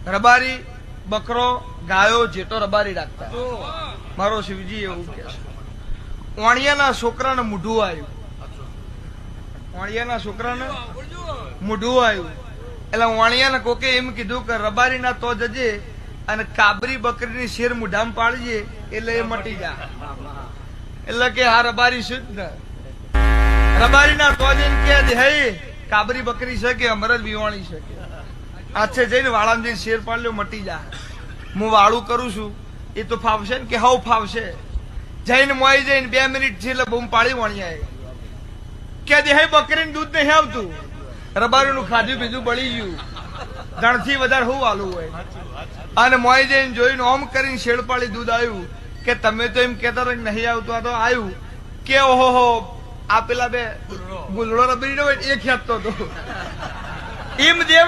રબારી બકરો ગાયો જેટો રબારી રાખતા મારો શિવજી એવું કે છે વાણિયાના છોકરાને મૂઢું આવ્યું વાણિયાના છોકરાને મૂઢું આવ્યું એટલે વાણિયાને કોકે એમ કીધું કે રબારી ના તો જજે અને કાબરી બકરીની શેર મૂઢામાં પાડજે એટલે એ મટી જા એટલે કે હા રબારી શું જ ને રબારી ના તો જઈને કે હે કાબરી બકરી છે કે અમરજ વિવાણી છે કે આછે જઈને વાળામાં જઈને શેર પાડ્યો મટી જા હું વાળું કરું છું એ તો ફાવશે ને કે હવ ફાવશે જઈને મોઈ જઈને 2 મિનિટ થી એટલે બૂમ પાડી વાણિયાએ કે દે બકરીનું દૂધ નહીં આવતું રબારીનું ખાધું બીજું બળી ગયું ધણથી વધારે હું વાલું હોય અને મોઈ જઈને જોઈને ઓમ કરીને શેડ પાડી દૂધ આવ્યું કે તમે તો એમ કેતા રહો નહીં આવતું આ તો આવ્યું કે ઓહો આ પેલા બે ગુલડો રબરી નો એ ખેંચતો હતો એમ દેવ